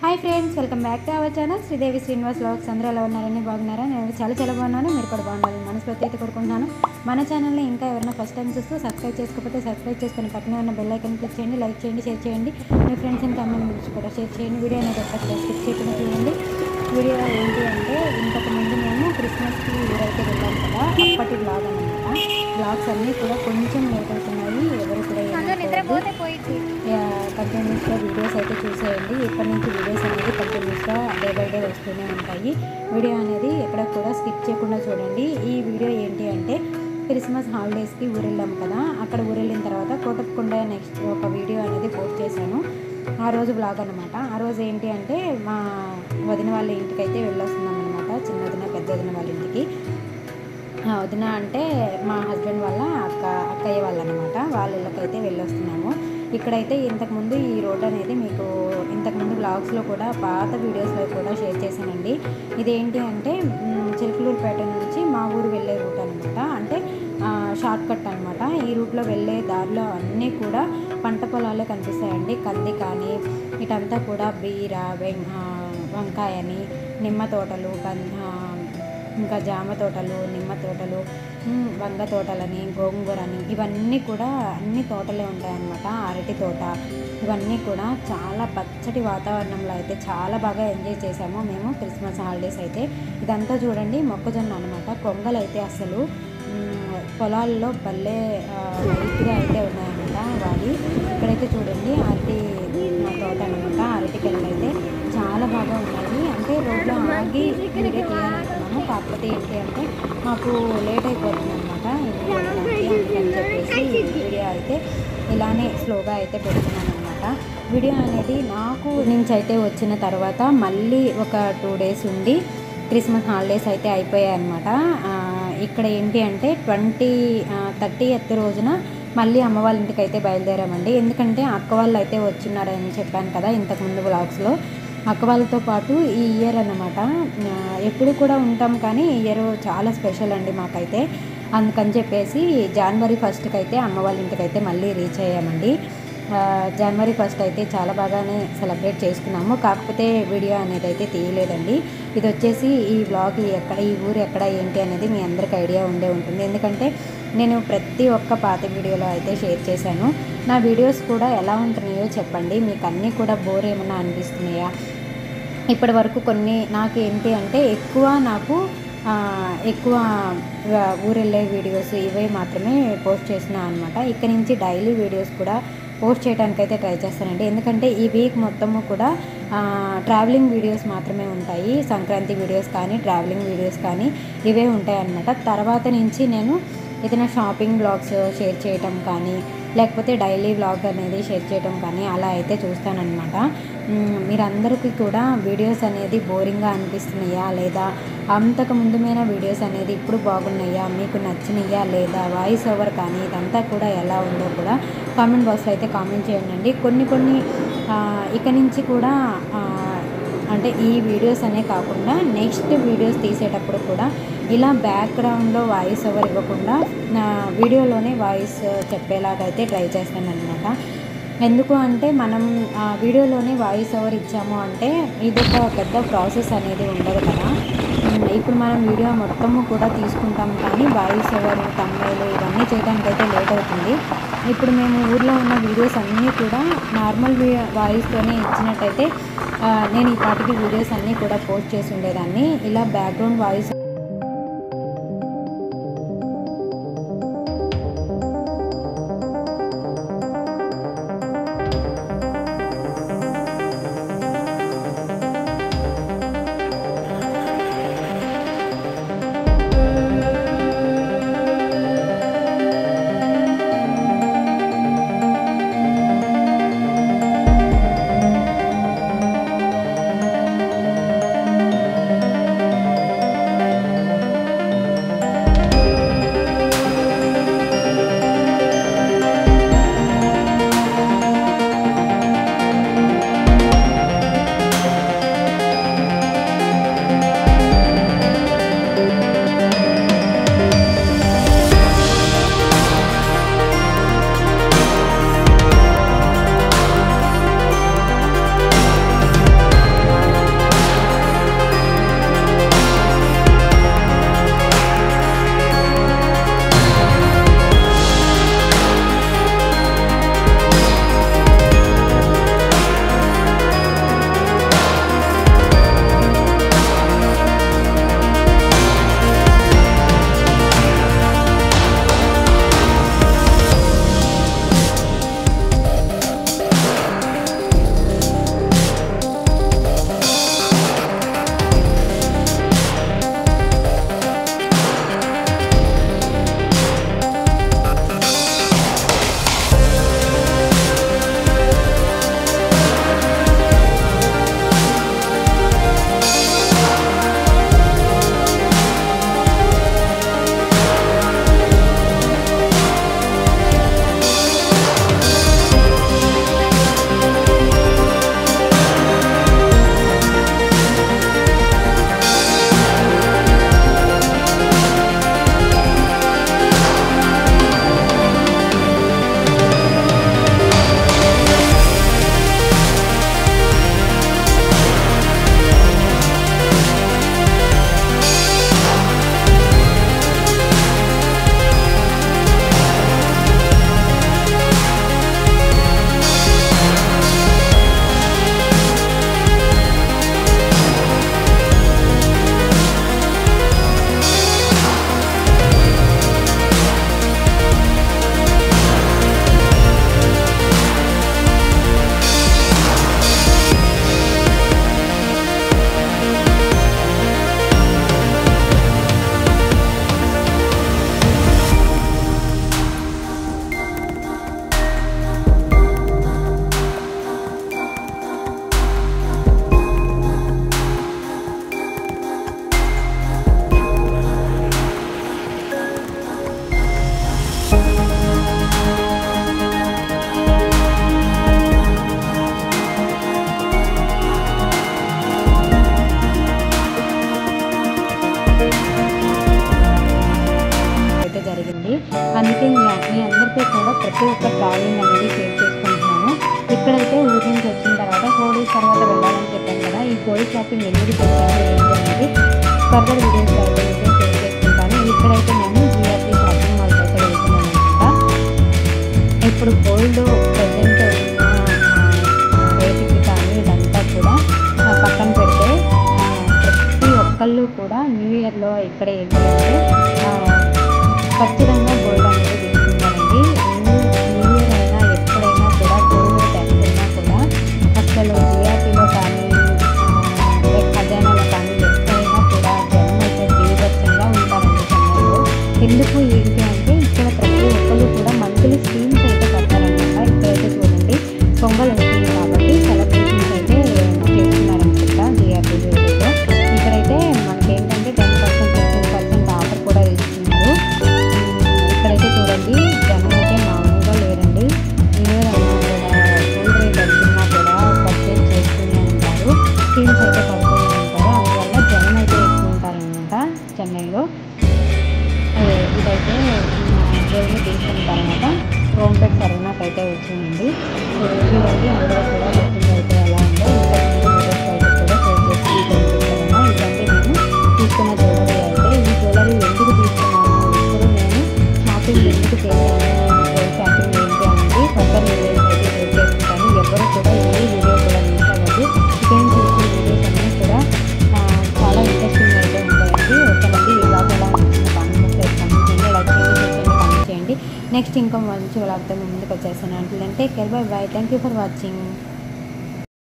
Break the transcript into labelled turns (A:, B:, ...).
A: Hi friends, welcome back to our channel Sridevi Srinivas vlogs. అందరూ ఎలా ఉన్నారని బాగున్నారా? నేను చాలా బాగున్నాను. మీరు కూడా బాగుండాలని మనస్ఫూర్తి అయితే కోరుకుంటున్నాను. మన ఛానల్ని ఇంకా ఎవరైనా ఫస్ట్ టైం చూస్తూ సబ్స్క్రైబ్ చేసుకోకపోతే సబ్స్క్రైబ్ చేసుకుని పక్కనే ఉన్న బెల్ ఐకాన్ క్లిక్ చేయండి, లైక్ చేయండి, షేర్ చేయండి. మీ ఫ్రెండ్స్ అండ్ ఫ్యామిలీ మెంబర్స్ కూడా షేర్ చేయండి. వీడియో అనేది ఎక్కడ స్కిప్ చేయకుండా చూడండి. వీడియో ఏంటి అంటే, ఇంతకుముందు మేము క్రిస్మస్కి ఊరైతే వెళ్ళాం కదా, అప్పటి బ్లాగ్ అనమాట. బ్లాగ్స్ అన్నీ కూడా కొంచెం లేట్ అవుతున్నాయి. ఎవరు కూడా కంటిన్యూస్గా వీడియోస్ అయితే చూసేయండి. ఇప్పటి నుంచి వీడియోస్ అనేది కంటిన్యూస్గా డే బై డే వస్తూనే ఉంటాయి. వీడియో అనేది ఎక్కడ కూడా స్కిప్ చేయకుండా చూడండి. ఈ వీడియో ఏంటి అంటే, క్రిస్మస్ హాలిడేస్కి ఊరెళ్ళాం కదా, అక్కడ ఊరెళ్ళిన తర్వాత కోటప్పకొండ నెక్స్ట్ ఒక వీడియో అనేది పోస్ట్ చేశాను. ఆ రోజు బ్లాగ్ అనమాట. ఆ రోజు ఏంటి అంటే, మా వదిన వాళ్ళ ఇంటికి అయితే వెళ్ళొస్తున్నాం అనమాట. చిన్న వదిన పెద్ద వదిన వాళ్ళ ఇంటికి. వదిన అంటే మా హస్బెండ్ వాళ్ళ అక్కయ్య వాళ్ళు అనమాట. వాళ్ళ ఇళ్ళకైతే వెళ్ళొస్తున్నాము. ఇక్కడైతే ఇంతకుముందు ఈ రోడ్ అనేది మీకు ఇంతకుముందు బ్లాగ్స్లో కూడా పాత వీడియోస్లో కూడా షేర్ చేశానండి. ఇదేంటి అంటే చిలకలూరుపేట నుంచి మా ఊరు వెళ్ళే రూట్ అనమాట. అంటే షార్ట్ కట్ అనమాట. ఈ రూట్లో వెళ్ళే దారిలో అన్నీ కూడా పంట పొలాలే కనిపిస్తాయండి. కంది కానీ ఇటంతా కూడా బీర, వంకాయని, నిమ్మ తోటలు, ఇంకా జామ తోటలు, నిమ్మ తోటలు, వంగ తోటలని, గోంగూరని, ఇవన్నీ కూడా అన్ని తోటలే ఉంటాయన్నమాట. అరటి తోట, ఇవన్నీ కూడా చాలా పచ్చటి వాతావరణంలో అయితే చాలా బాగా ఎంజాయ్ చేసాము మేము క్రిస్మస్ హాలిడేస్ అయితే. ఇదంతా చూడండి మొక్కజొన్న అనమాట. కొంగలు అయితే అసలు పొలాల్లో భలే వైట్గా అయితే ఉన్నాయన్నమాట వాడి. ఇక్కడైతే చూడండి అరటి తోట అనమాట. అరటికెళ్ళు అయితే చాలా బాగా ఉన్నాయి. అంటే రోడ్లో ఆగి వీడియో తీయాలనుకున్నాము. కాకపోతే ఏంటి అంటే మాకు లేట్ అయిపోతుంది అనమాట అని చెప్పేసి వీడియో అయితే ఇలానే స్లోగా అయితే పెడుతున్నాను అనమాట. వీడియో అనేది నాకు నుంచి అయితే వచ్చిన తర్వాత మళ్ళీ ఒక 2 days ఉండి క్రిస్మస్ హాలిడేస్ అయితే అయిపోయాయి అనమాట. ఇక్కడ ఏంటి అంటే 30th రోజున మళ్ళీ అమ్మ వాళ్ళ ఇంటికి అయితే బయలుదేరామండి. ఎందుకంటే అక్క వాళ్ళు అయితే వచ్చున్నారని చెప్పాను కదా ఇంతకుముందు వ్లాగ్స్లో. అక్క వాళ్ళతో పాటు ఈ ఇయర్ అన్నమాట. ఎప్పుడు కూడా ఉంటాం కానీ ఈ ఇయర్ చాలా స్పెషల్ అండి మాకైతే. అందుకని చెప్పేసి January 1st అయితే అమ్మ వాళ్ళ ఇంటికి అయితే మళ్ళీ రీచ్ అయ్యామండి. January 1st అయితే చాలా బాగానే సెలబ్రేట్ చేసుకున్నాము. కాకపోతే వీడియో అనేది అయితే తీయలేదండి. ఇది వచ్చేసి ఈ వ్లాగ్ ఎక్కడ, ఈ ఊరు ఎక్కడ ఏంటి అనేది మీ అందరికి ఐడియా ఉండే ఉంటుంది. ఎందుకంటే నేను ప్రతి ఒక్క పాత వీడియోలో అయితే షేర్ చేశాను. నా వీడియోస్ కూడా ఎలా ఉంటున్నాయో చెప్పండి. మీకు అన్నీ కూడా బోర్ ఏమన్నా అనిపిస్తున్నాయా? ఇప్పటి వరకు కొన్ని నాకు ఏంటి అంటే ఎక్కువ ఊరెళ్ళే వీడియోస్ ఇవే మాత్రమే పోస్ట్ చేసినా అనమాట. ఇక్కడ నుంచి డైలీ వీడియోస్ కూడా పోస్ట్ చేయడానికి అయితే ట్రై చేస్తానండి. ఎందుకంటే ఈ వీక్ మొత్తము కూడా ట్రావెలింగ్ వీడియోస్ మాత్రమే ఉంటాయి. సంక్రాంతి వీడియోస్ కానీ ట్రావెలింగ్ వీడియోస్ కానీ ఇవే ఉంటాయి అన్నమాట. తర్వాత నుంచి నేను ఏదైనా షాపింగ్ బ్లాగ్స్ షేర్ చేయటం కానీ లేకపోతే డైలీ వ్లాగ్ అనేది షేర్ చేయటం కానీ అలా అయితే చూస్తానన్నమాట. మీరందరికీ కూడా వీడియోస్ అనేది బోరింగ్గా అనిపిస్తున్నాయా లేదా అంతకు ముందుమైన వీడియోస్ అనేది ఇప్పుడు బాగున్నాయా, మీకు నచ్చినాయా లేదా, వాయిస్ ఓవర్ కానీ ఇదంతా కూడా ఎలా ఉందో కూడా కామెంట్ బాక్స్లో అయితే కామెంట్ చేయండి. కొన్ని ఇక నుంచి కూడా అంటే ఈ వీడియోస్ అనే కాకుండా నెక్స్ట్ వీడియోస్ తీసేటప్పుడు కూడా ఇలా బ్యాక్గ్రౌండ్లో వాయిస్ ఓవర్ ఇవ్వకుండా వీడియోలోనే వాయిస్ చెప్పేలాగా అయితే ట్రై చేస్తాను అనమాట. ఎందుకు అంటే మనం వీడియోలోనే వాయిస్ ఓవర్ ఇచ్చాము అంటే ఇదొక పెద్ద ప్రాసెస్ అనేది ఉండదు కదా. ఇప్పుడు మనం వీడియో మొత్తము కూడా తీసుకుంటాం కానీ వాయిస్ ఓవర్, తమ్నెయిల్ ఇవన్నీ చేయడానికి అయితే లేట్ అవుతుంది. ఇప్పుడు మేము ఊర్లో ఉన్న వీడియోస్ అన్నీ కూడా నార్మల్ వాయిస్తోనే ఇచ్చినట్టయితే నేను ఈ పాటికి వీడియోస్ అన్నీ కూడా పోస్ట్ చేసి ఉండేదాన్ని. ఇలా బ్యాక్గ్రౌండ్ వాయిస్ ప్రతి ఒక్క ట్రావెలింగ్ అనేది షేర్ చేసుకుంటున్నాను. ఇక్కడైతే ఊరి నుంచి వచ్చిన తర్వాత 4 డేస్ తర్వాత వెళ్ళాలని చెప్పాను కదా, ఈ గోల్డ్ షాపింగ్ ఎందుకు చేశాను ఏంటి అనేది ఫర్దర్ వీడియోస్లో అయితే షేర్ చేసుకుంటాను. ఇక్కడైతే నేను జిఆర్టీ షాపింగ్ మాల్కి అయితే వెళ్తున్నాను అనమాట. ఇప్పుడు గోల్డ్ ప్రజెంట్ రేటుకి కానీ ఇదంతా కూడా పక్కన పెడితే ప్రతి ఒక్కళ్ళు కూడా న్యూ ఇయర్లో ఇక్కడ ఏంటి అంటే ఖచ్చితంగా గోల్డ్ అనేది తీసుకుంటారండి. న్యూ ఇయర్ అయినా ఎప్పుడైనా కూడా గోల్డ్ తెచ్చుకున్నా కూడా అసలు జిఆర్టీలో కానీ ఖజానాలో కానీ ఎక్కడైనా కూడా జనం అయితే బీభత్సంగా ఉంటారండి చెన్నైలో. ఎందుకు ఏంటి అంటే ఇక్కడ ప్రతి ఒక్కళ్ళు కూడా మంత్లీ స్కీమ్స్ అయితే కడతారనమాట. ఇక్కడైతే చూడండి పొంగల్ వస్తుంది కాబట్టి సెలబ్రేషన్స్ అయితే చేస్తున్నారనుకుంటా జిఆర్టీలో. ఇక్కడైతే మనకి ఏంటంటే 10%, 15% ఆఫర్ కూడా ఇస్తున్నారు. ఇక్కడైతే చూడండి జనం అయితే మామూలుగా లేరండి. న్యూ ఇయర్ అయినా కూడా గోల్డ్ రేట్ వెళ్తున్నా కూడా పర్చేజ్ చేస్తూనే ఉంటారు, స్కీమ్స్ అయితే పడుతూనే ఉంటారు. అందువల్ల జనం అయితే ఎక్కువ ఉంటారనమాట చెన్నైలో. ఇదైతే గోల్డ్ తీసుకున్న తర్వాత హోంపేట్ సరవనాకి అయితే వచ్చిందండి. చూడండి అందరూ కూడా బుకింగ్ అయితే ఎలా ఉందో ఇదంటే నేను తీసుకున్న జ్యువెలరీ అయితే ఈ జ్యువెలరీ ఎందుకు తీసుకున్నాను, ఇప్పుడు నేను షాపింగ్ ఎందుకు చేశాను, గోల్డ్ షాపింగ్ ఏంటి అనేది ఫర్దర్ వీడియోస్ అయితే షేర్ చేసుకుంటాను. ఎవరు కూడా ఏ వీడియో కూడా మిస్ అవ్వదు. చికెన్ చూసిన వీడియోస్ అన్నీ కూడా చాలా ఇంట్రెస్టింగ్ అయితే ఉంటాయండి. ఓకేనండి, ఈ వ్లాగ్ ఎలా అనిపించింది కామెంట్ చేయండి, లైక్ చేయండి, కామెంట్ చేయండి. నెక్స్ట్ ఇంకో మంచి వ్లాగ్తో ముందుకు వచ్చేసాను. అంటే care bye by. Thank you for watching.